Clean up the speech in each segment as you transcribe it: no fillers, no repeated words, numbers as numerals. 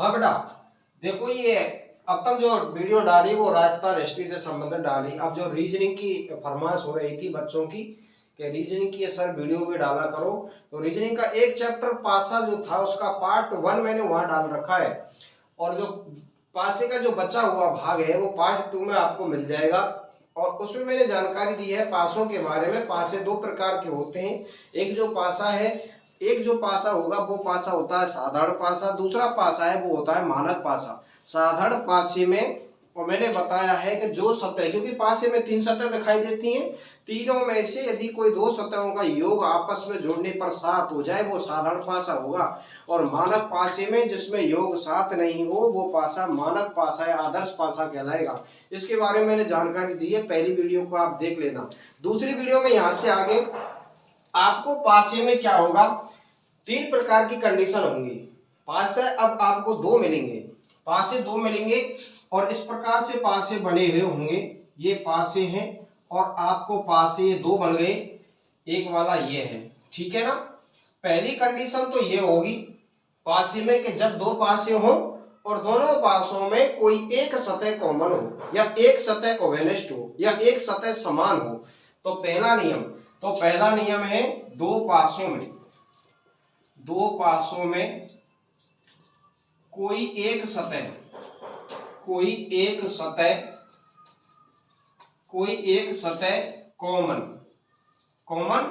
हाँ बेटा, देखो ये अब तक जो वीडियो डाली वो राजस्थान हिस्ट्री से संबंधित डाली। अब जो रीजनिंग की फरमाइश हो रही थी बच्चों की कि रीजनिंग की सर वीडियो भी डाला करो, तो रीजनिंग का एक चैप्टर पासा जो था उसका पार्ट 1 मैंने वहां डाल रखा है, और जो पासे का जो बचा हुआ भाग है वो पार्ट 2 में आपको मिल जाएगा। और उसमें मैंने जानकारी दी है पासों के बारे में। पासे दो प्रकार के होते हैं, एक जो पासा है, एक जो पासा होगा वो पासा होता है साधारण पासा, दूसरा पासा है वो होता है मानक पासा। साधारण पासे में और मैंने बताया है कि जो सतह, क्योंकि पासे में 3 सतह दिखाई देती हैं, तीनों में से यदि कोई 2 सतहों का योग आपस में जोड़ने पर 7 हो जाए वो साधारण पासा होगा, और मानक पासे में जिसमें योग 7 नहीं हो वो पासा मानक पासा या आदर्श पासा कहलाएगा। इसके बारे में मैंने जानकारी दी है, पहली वीडियो को आप देख लेना। दूसरी वीडियो में यहां से आगे आपको पासे में क्या होगा, 3 प्रकार की कंडीशन होंगी। पासे अब आपको 2 मिलेंगे, पासे 2 मिलेंगे, और इस प्रकार से पासे बने हुए होंगे। ये पासे हैं और आपको पासे ये 2 बन गए, एक वाला ये है, ठीक है ना। पहली कंडीशन तो ये होगी पासे में कि जब 2 पासे हो और दोनों पासों में कोई एक सतह कॉमन हो, या एक सतह ओवेनिस्ट हो, या एक सतह समान हो। तो पहला नियम है दो पासों में कोई एक सतह कॉमन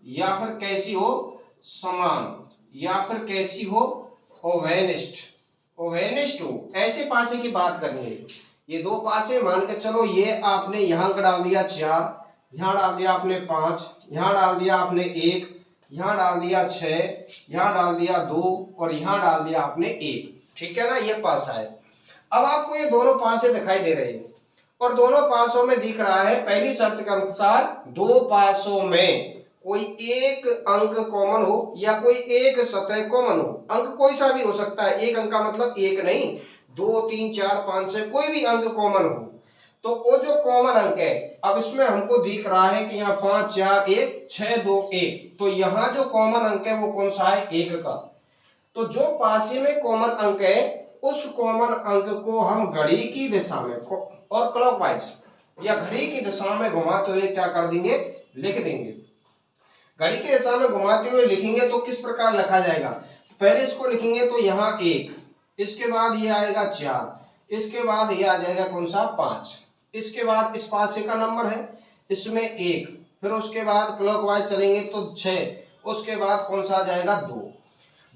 या फिर कैसी हो, समान, या फिर कैसी हो, ओवेनिस्ट हो, ऐसे पासे की बात करनी है। ये 2 पासे मान के चलो, ये आपने यहां का डाल दिया 4, यहां डाल दिया आपने 5, यहां डाल दिया आपने 1, यहां डाल दिया 6, यहां डाल दिया 2, और यहां डाल दिया आपने 1, ठीक है ना। ये पासा है। अब आपको ये दोनों पासे दिखाई दे रहे हैं और दोनों पासों में दिख रहा है, पहली शर्त के अनुसार 2 पासों में कोई एक अंक कॉमन हो या कोई एक सतह कॉमन हो। अंक कोई सा भी हो सकता है, एक अंक का मतलब एक नहीं, 2 3 4 5 6 कोई भी अंक कॉमन हो। तो वो जो कॉमन अंक है, अब इसमें हमको दिख रहा है कि यहाँ 5 4 1 6 2 1, तो यहाँ जो कॉमन अंक है वो कौन सा है, 1 का। तो जो पासे में कॉमन अंक है उस कॉमन अंक को हम घड़ी की दिशा में और क्लॉकवाइज या घड़ी की दिशा में घुमाते हुए क्या कर देंगे, लिख देंगे। घड़ी की दिशा में घुमाते हुए लिखेंगे तो किस प्रकार लिखा जाएगा, पहले इसको लिखेंगे तो यहाँ 1, इसके बाद ये आएगा 4, इसके बाद ये आ जाएगा कौन सा 5, इसके बाद इस पासे का नंबर है इसमें 1, फिर उसके बाद क्लॉकवाइज चलेंगे तो 6, उसके बाद कौन सा आ जाएगा 2।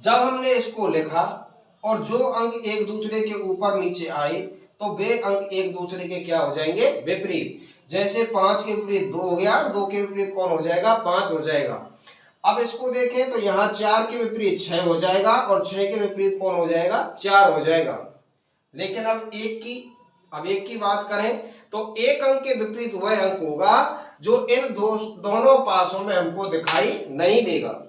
जब हमने इसको लिखा और जो अंक एक दूसरे के ऊपर नीचे आए तो वे अंक एक दूसरे के क्या हो जाएंगे, विपरीत। जैसे 5 के विपरीत 2 हो गया, 2 के विपरीत कौन हो जाएगा, 5 हो जाएगा। अब इसको देखें तो यहाँ 4 के विपरीत 6 हो जाएगा और 6 के विपरीत कौन हो जाएगा, 4 हो जाएगा। लेकिन अब एक की बात करें तो एक अंक के विपरीत वह अंक होगा जो इन दोनों पासों में हमको दिखाई नहीं देगा।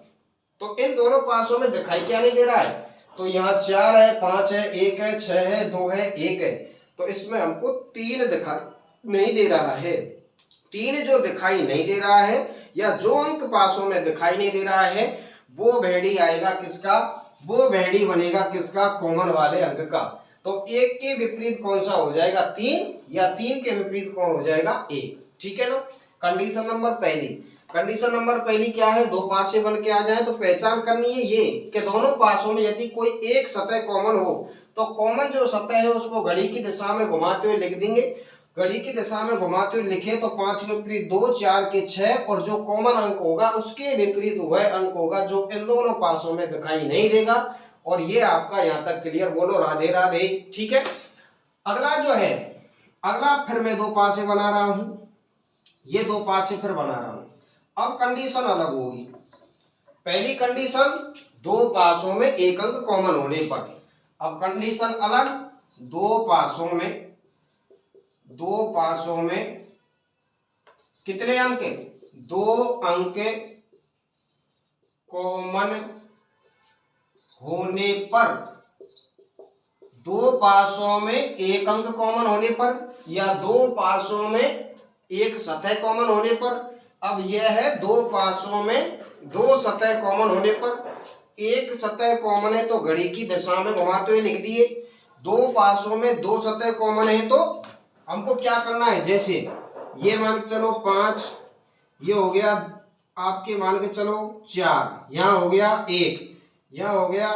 तो इन दोनों पासों में दिखाई क्या नहीं दे रहा है, तो यहाँ 4 है, 5 है, 1 है, 6 है, 2 है, 1 है, तो इसमें हमको 3 दिखाई नहीं दे रहा है। 3 जो दिखाई नहीं दे रहा है या जो अंक पासों में दिखाई नहीं दे रहा है वो भेड़ी आएगा किसका, वो भेड़ी बनेगा किसका, कॉमन वाले अंक का। तो 1 के विपरीत कौन सा हो जाएगा, 3, या 3 के विपरीत कौन हो जाएगा, 1, ठीक है ना। कंडीशन नंबर पहली क्या है, 2 पासे बन के आ जाए तो पहचान करनी है ये कि दोनों पासों में यदि कोई एक सतह कॉमन हो तो कॉमन जो सतह है उसको घड़ी की दिशा में घुमाते हुए लिख देंगे। घड़ी की दिशा में घुमाते हुए लिखे तो 5 के विपरीत 2, 4 के 6, और जो कॉमन अंक होगा उसके विपरीत वह अंक होगा जो इन दोनों पासों में दिखाई नहीं देगा। और ये आपका यहाँ तक क्लियर, बोलो राधे राधे, ठीक है। अगला फिर मैं 2 पासे बना रहा हूं, ये 2 पासे फिर बना रहा हूं। अब कंडीशन अलग होगी। पहली कंडीशन 2 पासों में एक अंक कॉमन होने पर। अब कंडीशन अलग, 2 पासों में कितने अंक, 2 अंक कॉमन होने पर, 2 पासों में एक अंक कॉमन होने पर या 2 पासों में एक सतह कॉमन होने पर। अब यह है 2 पासों में 2 सतह कॉमन होने पर। एक सतह कॉमन है तो घड़ी की दिशा में घुमाते हुए लिख दिए। दो पासों में दो सतह कॉमन है तो हमको क्या करना है, जैसे ये मान के चलो 5, ये हो गया आपके मान के चलो 4, यहाँ हो गया 1, यहाँ हो गया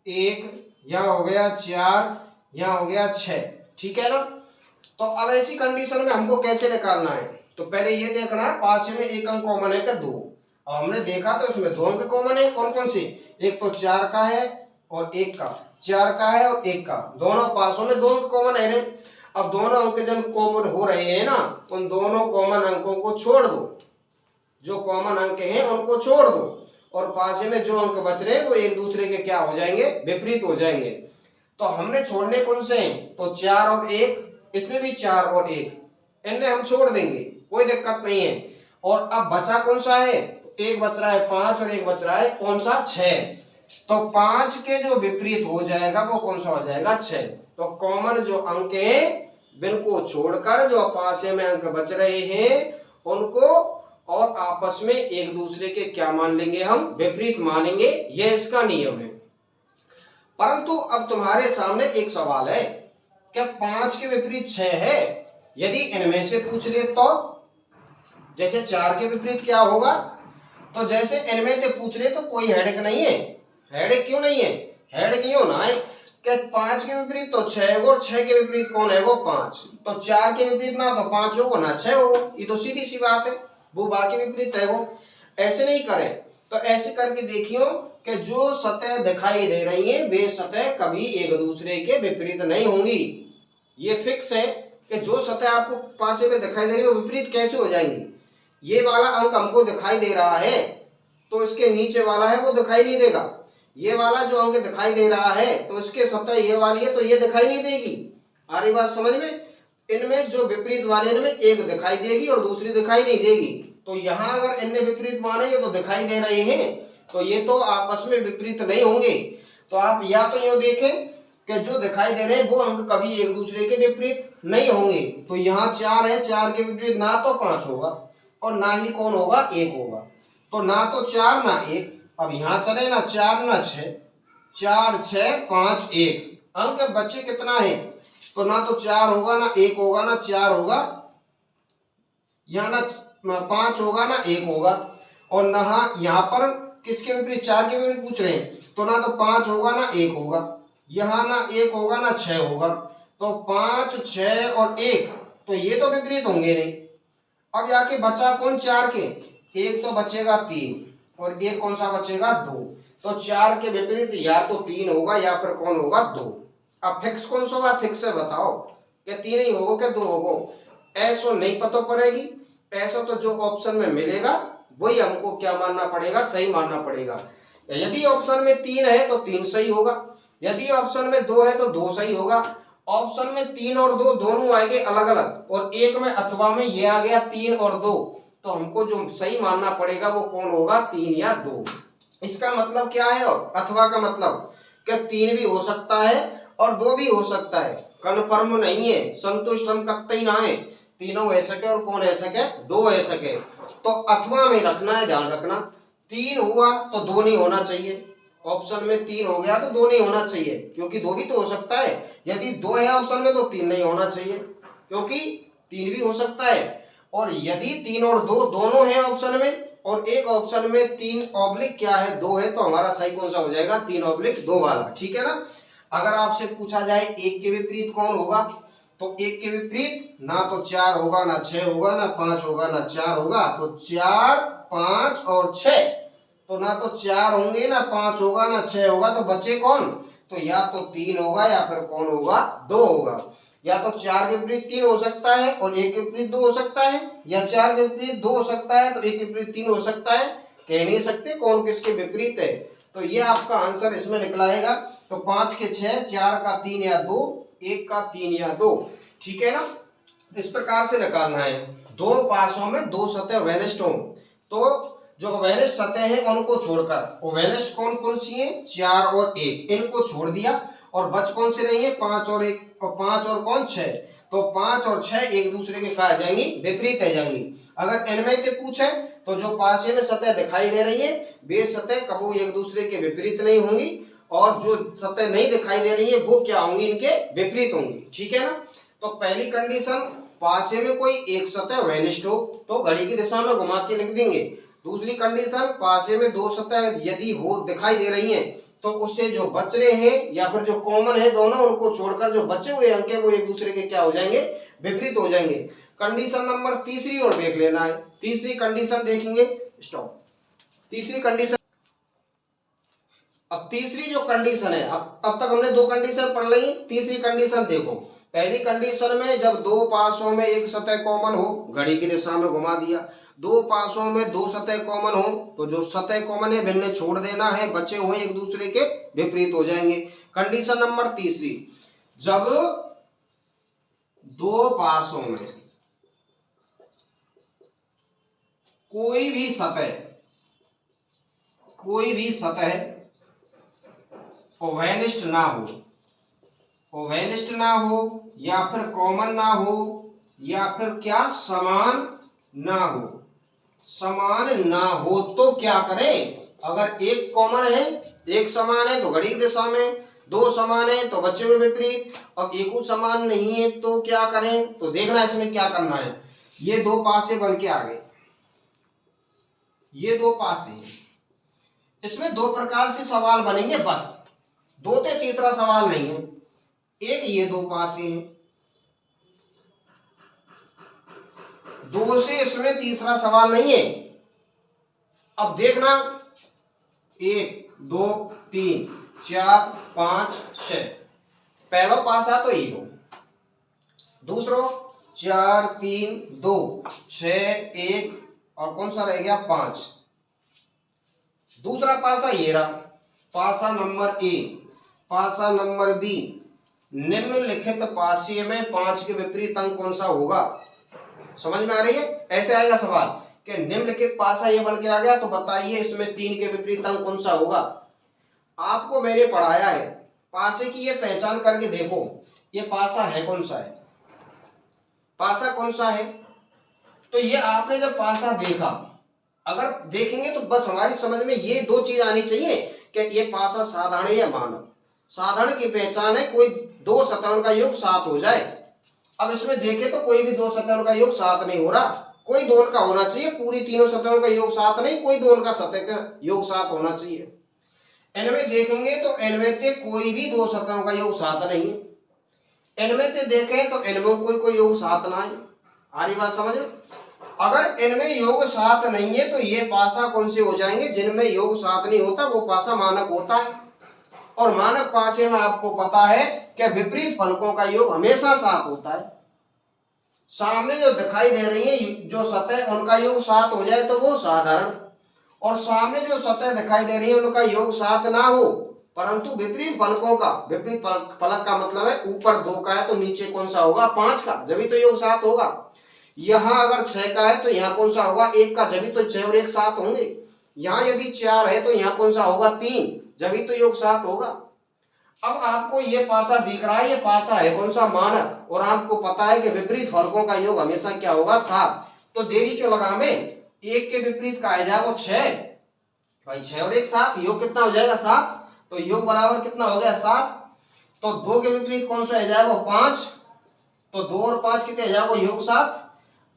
1, यहाँ हो गया 4, यहाँ हो गया 6, ठीक है ना। तो अब ऐसी कंडीशन में हमको कैसे निकालना है, तो पहले ये देखना है पास में एक अंक कॉमन है क्या, 2। अब हमने देखा तो इसमें 2 अंक कॉमन है, कौन कौन से, एक तो 4 का है और 1 का, 4 का है और 1 का, दोनों पासों में 2 अंक कॉमन है। अब दोनों अंक जब कॉमन हो रहे हैं ना, उन दोनों कॉमन अंकों को छोड़ दो, जो कॉमन अंक हैं उनको छोड़ दो, और पास में जो अंक बच रहे हैं वो एक दूसरे के क्या हो जाएंगे, विपरीत हो जाएंगे। तो हमने छोड़ने कौन से हैं, तो 4 और 1, इसमें भी 4 और 1, इन्हें हम छोड़ देंगे, कोई दिक्कत नहीं है। और अब बचा कौन सा है, एक बच रहा है 5 और एक बच रहा है कौन सा, 6। तो 5 के जो विपरीत हो जाएगा वो कौन सा हो जाएगा, 6। तो कॉमन जो अंक हैं इनको छोड़कर जो पास में अंक बच रहे हैं उनको और आपस में एक दूसरे के क्या मान लेंगे, हम विपरीत मानेंगे, यह इसका नियम है। परंतु अब तुम्हारे सामने एक सवाल है, क्या 5 के विपरीत 6 है, यदि इनमें से पूछ ले तो जैसे 4 के विपरीत क्या होगा, तो जैसे इनमें से पूछ ले तो कोई हेडेक नहीं है। हेडेक क्यों नहीं है, हेडेक क्यों ना है कि 5 के विपरीत तो 6 है और 6 के विपरीत कौन है वो 5, तो 4 के विपरीत ना तो 5 होगा ना 6 होगा, ये तो सीधी सी बात है, वो बाकी विपरीत है वो। ऐसे नहीं करें तो ऐसे करके देखियो कि जो सतह दिखाई दे रही है वे सतह कभी एक दूसरे के विपरीत नहीं होंगी। ये फिक्स है कि जो सतह आपको पास में दिखाई दे रही है वो विपरीत कैसे हो जाएंगी। ये वाला अंक हमको दिखाई दे रहा है तो इसके नीचे वाला है वो दिखाई नहीं देगा, ये वाला जो अंक दिखाई दे रहा है तो इसके सतह ये वाली है तो ये दिखाई नहीं देगी। आ रही बात समझ में, इनमें जो विपरीत वाले इनमें एक दिखाई देगी और दूसरी दिखाई नहीं देगी। तो यहाँ अगर इनने विपरीत माने ये तो दिखाई दे रहे हैं तो ये तो आपस में विपरीत नहीं होंगे। तो आप या तो यूं देखें कि जो दिखाई दे रहे हैं वो अंक कभी एक दूसरे के विपरीत नहीं होंगे। तो यहाँ 4 है, 4 के विपरीत ना तो 5 होगा और ना ही कौन होगा, 1 होगा। तो ना तो 4 ना 1, अब यहाँ चले ना 4 ना 6, 4 6 5 1, अंक बचे कितना है, तो ना तो 4 होगा ना 1 होगा ना 4 होगा, यहाँ ना 5 होगा ना 1 होगा, और ना यहाँ पर किसके विपरीत, 4 के विपरीत पूछ रहे हैं, तो ना तो 5 होगा ना 1 होगा, यहाँ ना 1 होगा ना 6 होगा। तो 5 6 और 1 तो ये तो विपरीत होंगे नहीं। अब यहाँ के बचा कौन, 4 के, एक तो बचेगा 3 और एक कौन सा बचेगा 2। तो 4 के विपरीत या तो 3 होगा या फिर कौन होगा 2। अब फिक्स कौन सा होगा, फिक्स से बताओ क्या 3 ही होगा क्या 2 होगा, ऐसा नहीं पता पड़ेगी। ऐसा तो जो ऑप्शन में मिलेगा वही हमको क्या मानना पड़ेगा, सही मानना पड़ेगा। यदि ऑप्शन में 3 है तो 3 सही होगा, यदि ऑप्शन में 2 है तो 2 सही होगा। ऑप्शन में 3 और 2 दोनों आएंगे अलग अलग, और एक में अथवा में ये आ गया 3 और 2, तो हमको जो सही मानना पड़ेगा वो कौन होगा, 3 या 2। इसका मतलब क्या है, और अथवा का मतलब क्या 3 भी हो सकता है और 2 भी हो सकता है, कन्फर्म नहीं है, संतुष्ट हम कतई ना है, तीनों हो सके और कौन हो सके, 2 हो सके। तो अथवा में रखना है, ध्यान रखना 3 हुआ तो 2 नहीं होना चाहिए, ऑप्शन में 3 हो गया तो 2 नहीं होना चाहिए, क्योंकि 2 भी तो हो सकता है। यदि 2 है ऑप्शन में तो 3 नहीं होना चाहिए, क्योंकि 3 भी हो सकता है। और यदि 3 और 2 दोनों है ऑप्शन में और एक ऑप्शन में 3 ऑब्लिक क्या है 2 है, तो हमारा सही कौन सा हो जाएगा, 3 ऑब्लिक 2 वाला, ठीक है ना। अगर आपसे पूछा जाए 1 के विपरीत कौन होगा, तो 1 के विपरीत ना तो 4 होगा ना 6 होगा ना 5 होगा ना 4 होगा, तो 4 5 और 6, तो ना तो 4 होंगे ना 5 होगा ना 6 होगा, तो बचे कौन, तो या तो 3 होगा या फिर कौन होगा, 2 होगा। या तो 4 के विपरीत 3 हो सकता है और 1 के विपरीत 2 हो सकता है, या 4 के विपरीत 2 हो सकता है तो 1 के विपरीत 3 हो सकता है, कह नहीं सकते कौन किसके विपरीत है। तो ये आपका आंसर इसमें निकलाएगा। तो 5 के 6, 4 का 3 या 2, 1 का 3 या 2, ठीक है ना। इस प्रकार से निकालना है। दो पासों में दो सतह वेनिस्ट हो तो जो वेनिस्ट सतह है उनको छोड़कर, वो वेनिस्ट कौन कौन सी है, 4 और 1, इनको छोड़ दिया और बच कौन से रही है, 5 और 1, और 5 और कौन 6, तो 5 और 6 एक दूसरे के कहा जाएंगी, विपरीत है जाएंगी। अगर इनमें से पूछे तो जो पासे में सतह दिखाई दे रही है वे सतह कभी एक दूसरे के विपरीत नहीं होंगी, और जो सतह नहीं दिखाई दे रही है वो क्या होंगी, इनके विपरीत होंगी। ठीक है ना। तो पहली कंडीशन, पासे में कोई एक सतह वेनिस्ट हो तो घड़ी की दिशा में घुमा के लिख देंगे। दूसरी कंडीशन, पासे में दो सतह यदि हो दिखाई दे रही हैं तो उससे जो बच रहे हैं या फिर जो कॉमन है दोनों, उनको छोड़कर जो बचे हुए अंक है वो एक दूसरे के क्या हो जाएंगे, विपरीत हो जाएंगे। कंडीशन नंबर तीसरी और देख लेना है। तीसरी कंडीशन देखेंगे, स्टॉप। तीसरी कंडीशन, अब तीसरी जो कंडीशन है, अब तक हमने दो कंडीशन पढ़ ली, तीसरी कंडीशन देखो। पहली कंडीशन में जब दो पासों में एक सतह कॉमन हो, घड़ी की दिशा में घुमा दिया। दो पासों में दो सतह कॉमन हो तो जो सतह कॉमन है भिन्न छोड़ देना है, बचे हुए एक दूसरे के विपरीत हो जाएंगे। कंडीशन नंबर तीसरी, जब दो पासों में कोई भी सतह ओवेनिस्ट ना हो या फिर कॉमन ना हो या फिर क्या समान ना हो तो क्या करें, अगर एक कॉमन है एक समान है तो घड़ी की दिशा में, दो समान है तो बचे हुए विपरीत, अब एक समान नहीं है तो क्या करें। तो देखना इसमें क्या करना है, ये दो पासे बन के आ गए, ये दो पासे, इसमें दो प्रकार से सवाल बनेंगे बस, दो तो तीसरा सवाल नहीं है। एक ये दो पासे हैं, दो से इसमें तीसरा सवाल नहीं है। अब देखना, 1 2 3 4 5 6, पहला पासा तो ये हो, दूसरो 4 3 2 6 1 और कौन सा रह गया 5। दूसरा पासा ये रहा, पासा नंबर ए। पासा नंबर बी, निम्नलिखित पासे में 5 के विपरीत अंक कौन सा होगा। समझ में आ रही है, ऐसे आएगा सवाल कि निम्नलिखित पासा ये बन के आ गया तो बताइए इसमें 3 के विपरीत अंक कौन सा होगा। आपको मैंने पढ़ाया है, पासे की ये पहचान करके देखो ये पासा है कौन सा है, पासा कौन सा है। तो ये आपने जब पासा देखा, अगर देखेंगे तो बस हमारी समझ में ये दो चीज आनी चाहिए कि ये पासा साधारण है या मानक। साधारण की पहचान है कोई दो सतहों का योग 7 हो जाए। अब इसमें देखे तो कोई भी दो सतहों का योग 7 नहीं हो रहा, कोई दो का होना चाहिए, पूरी तीनों सतहों का योग 7 नहीं, कोई दो का सतह का योग 7 होना चाहिए। इनमें देखेंगे तो इनमें से कोई भी दो सतहों का योग 7 नहीं है। इनमें से देखें तो इनमें कोई योग 7 ना है। आ रही बात समझ में। अगर इनमें योग 7 नहीं है तो ये पासा कौन से हो जाएंगे, जिनमें योग 7 नहीं होता वो पासा मानक होता है। और मानक पासे में आपको पता है कि विपरीत फलकों का योग हमेशा 7 होता है। सामने जो दिखाई दे रही है जो सतह, उनका योग 7 हो जाए तो वो साधारण, और सामने जो सतह दिखाई दे रही है उनका योग 7 ना हो परंतु विपरीत फलकों का, विपरीत फलक का मतलब है ऊपर 2 का है तो नीचे कौन सा होगा 5 का, जब तो योग 7 होगा। यहाँ अगर 6 का है तो यहाँ कौन सा होगा 1 का, जब तो 6 और 1 7 होंगे। यहाँ यदि 4 है तो यहाँ कौन सा होगा 3, जब तो योग 7 होगा। अब आपको ये पासा दिख रहा है, ये पासा है कौन सा मानक, और आपको पता है कि विपरीत फलकों का योग हमेशा क्या होगा 7। तो देरी क्यों लगा हमें, 1 के विपरीत का आ जाएगा 6 भाई, 6 और 1 7, योग कितना हो जाएगा 7, तो योग बराबर कितना हो गया 7। तो 2 के विपरीत कौन सा हो जाएगा 5, तो 2 और 5 कितने हो जाएगा योग 7,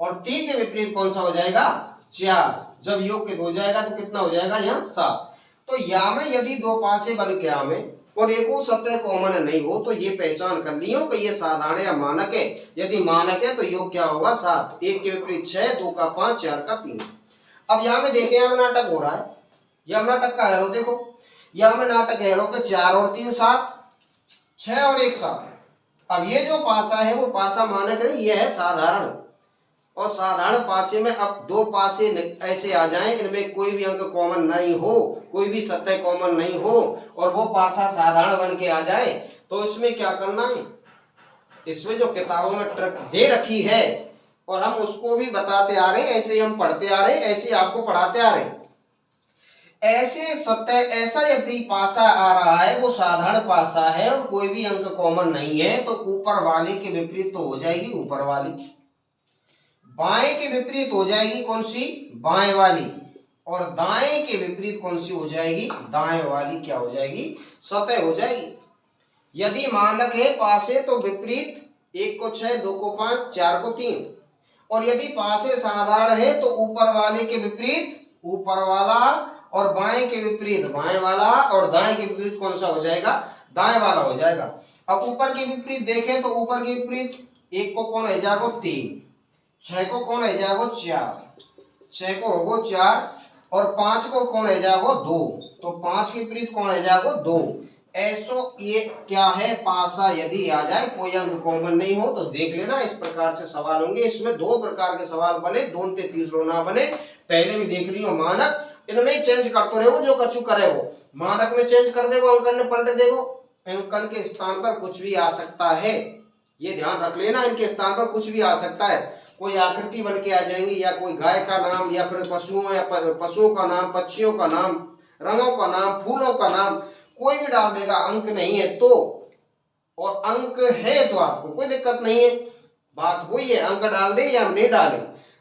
और 3 के विपरीत कौन सा हो जाएगा 4, जब योग के हो जाएगा तो कितना हो जाएगा यहाँ 7। तो यहाँ में यदि दो पासे बन के आवे और एक सतह कॉमन नहीं हो तो ये पहचान कर लियो कि ये साधारण या मानक है। यदि मानक है तो योग क्या होगा 7, 1 के विपरीत 6, 2 का 5, 4 का 3। अब यहाँ में देखें यहाँ में नाटक हो रहा है, यह नाटक का एरो देखो, यहाँ में नाटक एरो के 4 और 3 7, 6 और 1 7। अब ये जो पासा है वो पासा मानक नहीं, ये है साधारण। और साधारण पासे में अब दो पासे ऐसे आ जाएं इनमें कोई भी अंक कॉमन नहीं हो, कोई भी सतह कॉमन नहीं हो, और वो पासा साधारण बन के आ जाए तो इसमें क्या करना है, इसमें जो किताबों में ट्रिक दे रखी है और हम उसको भी बताते आ रहे हैं, ऐसे हम पढ़ते आ रहे हैं, ऐसे आपको पढ़ाते आ रहे हैं। ऐसे सतह ऐसा यदि पासा आ रहा है वो साधारण पासा है और कोई भी अंक कॉमन नहीं है तो ऊपर वाले के विपरीत तो हो जाएगी ऊपर वाली। बाएं के विपरीत हो जाएगी कौन सी, बाएं वाली, और दाएं के विपरीत कौन सी हो जाएगी, दाएं वाली क्या हो जाएगी, सतह हो जाएगी। यदि मानक है पासे तो विपरीत, एक को 6, दो को 5, 4 को 3, और यदि पासे साधारण है तो ऊपर वाले के विपरीत ऊपर वाला, और बाएं के विपरीत बाएं वाला, और दाएं के विपरीत कौन सा हो जाएगा, दाएं वाला हो जाएगा। अब ऊपर के विपरीत देखें तो ऊपर के विपरीत, एक को कौन है जागो 3, 6 को कौन है जागो 4, 6 को होगो 4, और 5 को कौन है जागो 2, तो 5 के विपरीत कौन है जागो 2। ऐसो ये क्या है, पासा यदि आ जाए, कोई अंक कॉमन नहीं हो तो देख लेना, इस प्रकार से सवाल होंगे। इसमें दो प्रकार के सवाल बने, दोनों ते तीसरो ना बने, पहले भी देख लियो। मानक इनमें चेंज करते रहो, जो कछु करे वो मानक में चेंज कर देगो, अंकन ने पलट देगो, अंकन के स्थान पर कुछ भी आ सकता है, ये ध्यान रख लेना, इनके स्थान पर कुछ भी आ सकता है, कोई आकृति बन के आ जाएंगी, या कोई गाय का नाम, या फिर पशुओं, या पशुओं का नाम, पक्षियों का नाम, रंगों का नाम, फूलों का नाम, कोई भी डाल देगा, अंक नहीं है तो, और अंक है तो आपको कोई दिक्कत नहीं है। बात वही है, अंक डाल दे या नहीं डाले,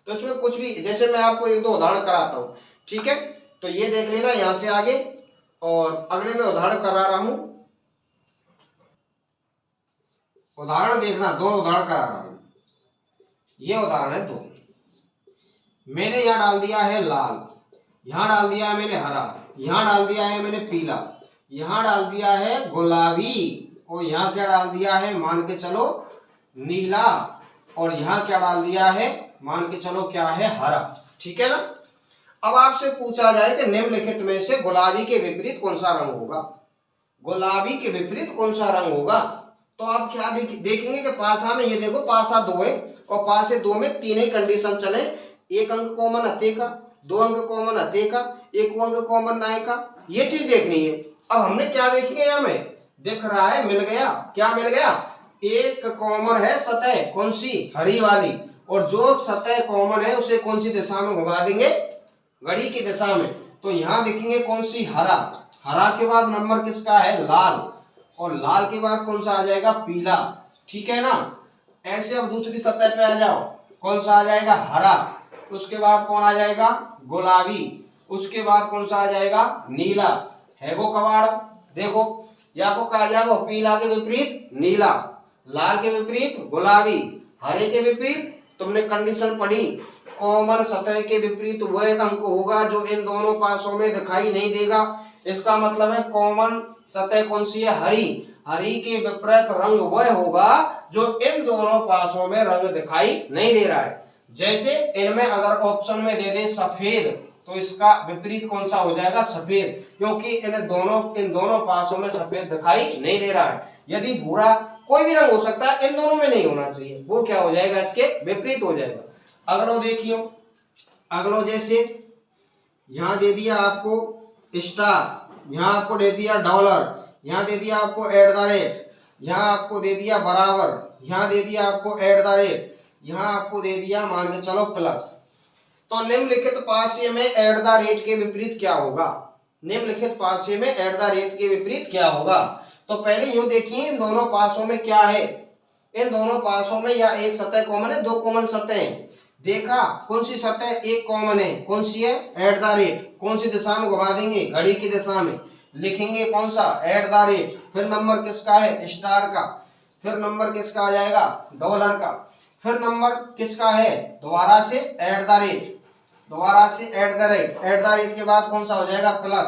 तो इसमें कुछ भी, जैसे मैं आपको एक दो उदाहरण कराता हूं, ठीक है, तो ये देख लेना यहां से आगे, और अगले में उदाहरण करा रहा हूं, उदाहरण देखना, दो उदाहरण करा रहा हूं, ये उदाहरण है दो। मैंने यहां डाल दिया है लाल, यहां डाल दिया है मैंने हरा, यहां डाल दिया है मैंने पीला, यहां डाल दिया है गुलाबी, और यहां क्या डाल दिया है, मान के चलो नीला, और यहां क्या डाल दिया है, मान के चलो क्या है, हरा, ठीक है ना। अब आपसे पूछा जाए कि निम्नलिखित में से गुलाबी के विपरीत कौन सा रंग होगा, गुलाबी के विपरीत कौन सा रंग होगा, तो आप क्या देखेंगे कि पासा में, ये देखो पासा 2 है, और पासे 2 में तीन ही कंडीशन चले, एक अंक कॉमन अते का, 2 अंक कॉमन अते का, 1 अंक कॉमन नाय का, ये चीज देखनी है। अब हमने क्या देखेंगे, यहाँ में दिख रहा है, मिल गया, क्या मिल गया, एक कॉमन है सतह, कौन सी, हरी वाली, और जो सतह कॉमन है उसे कौन सी दिशा में घुमा देंगे, घड़ी की दिशा में, तो यहां देखेंगे कौन सी, हरा, हरा के बाद नंबर किसका है, लाल, और लाल के बाद कौन सा आ जाएगा, पीला, ठीक है ना। ऐसे अब दूसरी सतह पे आ जाओ, कौन सा आ जाएगा, हरा, उसके बाद कौन आ जाएगा, गुलाबी, उसके बाद कौन सा आ जाएगा, नीला, है वो कबाड़, देखो या को कहा जाएगा पीला के विपरीत नीला, लाल के विपरीत गुलाबी, हरे के विपरीत, तुमने कंडीशन पढ़ी, कॉमन सतह के विपरीत वह अंक होगा जो इन दोनों पासों में दिखाई नहीं देगा। इसका मतलब है कॉमन सतह कौन सी है, हरी, हरी के विपरीत रंग वह होगा जो इन दोनों पासों में रंग दिखाई नहीं दे रहा है। जैसे इनमें अगर ऑप्शन में दे दे सफेद, तो इसका विपरीत कौन सा हो जाएगा, सफेद, क्योंकि इन दोनों पासों में सफेद दिखाई नहीं दे रहा है। यदि भूरा, कोई भी रंग हो सकता है, इन दोनों में नहीं होना चाहिए, वो क्या हो जाएगा, इसके विपरीत हो जाएगा। अगलो देखियो, अगलो जैसे यहां दे दिया आपको स्टार, यहां आपको दे दिया डॉलर, यहां दे दिया आपको @ यहां आपको दे दिया बराबर, यहां दे दिया आपको @ यहां आपको दे दिया मान के चलो प्लस। तो निम्नलिखित पास्य में @ के विपरीत क्या होगा, निम्नलिखित पास्य में @ के विपरीत क्या होगा। तो पहले यूं देखिए, इन दोनों पासों में क्या है, इन दोनों पासों में या एक सतह कॉमन है, दो कॉमन सतह हैं, देखा कौन सी सतह एक कॉमन है, कौन सी है, @ कौन सी दिशा में घुमा देंगे, घड़ी की दिशा में, लिखेंगे कौन सा, @ फिर नंबर किसका है, स्टार का, फिर नंबर किसका आ जाएगा, डॉलर का, फिर नंबर किसका है, दोबारा से @ दोबारा से @ के बाद कौन सा हो जाएगा, प्लस,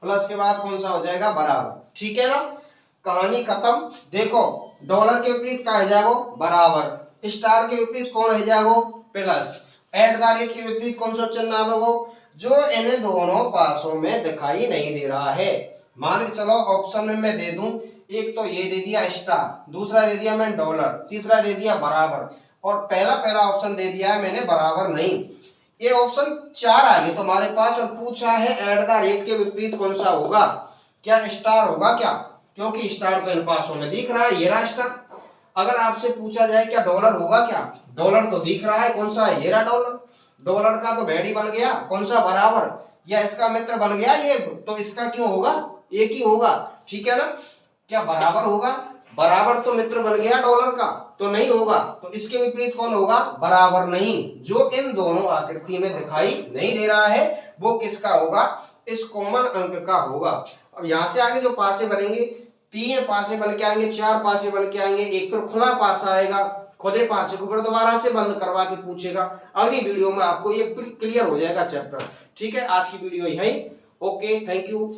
प्लस के बाद कौन सा हो जाएगा, बराबर, ठीक है ना, कहानी खत्म। देखो डॉलर के विपरीत क्या है जाएगा, बराबर, स्टार के विपरीत कौन है जाएगा, प्लस, @ के विपरीत कौन सा चिन्ह आवेगा, जो इन दोनों पासों में दिखाई नहीं दे रहा है। मान के चलो ऑप्शन में मैं दे दूं, एक तो ये दे दिया स्टार, दूसरा दे दिया मैंने डॉलर, तीसरा दे दिया बराबर, और पहला ऑप्शन दे दिया है मैंने बराबर नहीं। ये ऑप्शन 4 आ गए तुम्हारे पास, और पूछा है @ के विपरीत कौन सा होगा, क्या स्टार होगा क्या, क्योंकि स्टार तो इन पासों में दिख रहा है, ये रहा स्टार। अगर आपसे पूछा जाए क्या डॉलर होगा क्या, डॉलर तो दिख रहा है, कौन सा है, ये रहा डॉलर, डॉलर का तो भेड़ी बन गया, कौन सा, बराबर, या इसका मित्र बन गया ये, तो इसका क्यों होगा, एक ही होगा, ठीक है ना, क्या बराबर होगा, बराबर तो मित्र बन गया डॉलर का, तो नहीं होगा। तो इसके विपरीत कौन होगा, बराबर नहीं। जो इन दोनों आकृति में दिखाई नहीं दे रहा है वो किसका होगा, इस कॉमन अंक का होगा। अब यहां से आगे जो पासे बनेंगे, 3 पासे बन के आएंगे, 4 पासे बन के आएंगे, एक फिर खुला पासा आएगा, खुले पासे को फिर दोबारा से बंद करवा के पूछेगा। अगली वीडियो में आपको ये क्लियर हो जाएगा चैप्टर। ठीक है, आज की वीडियो यही। Okay, thank you.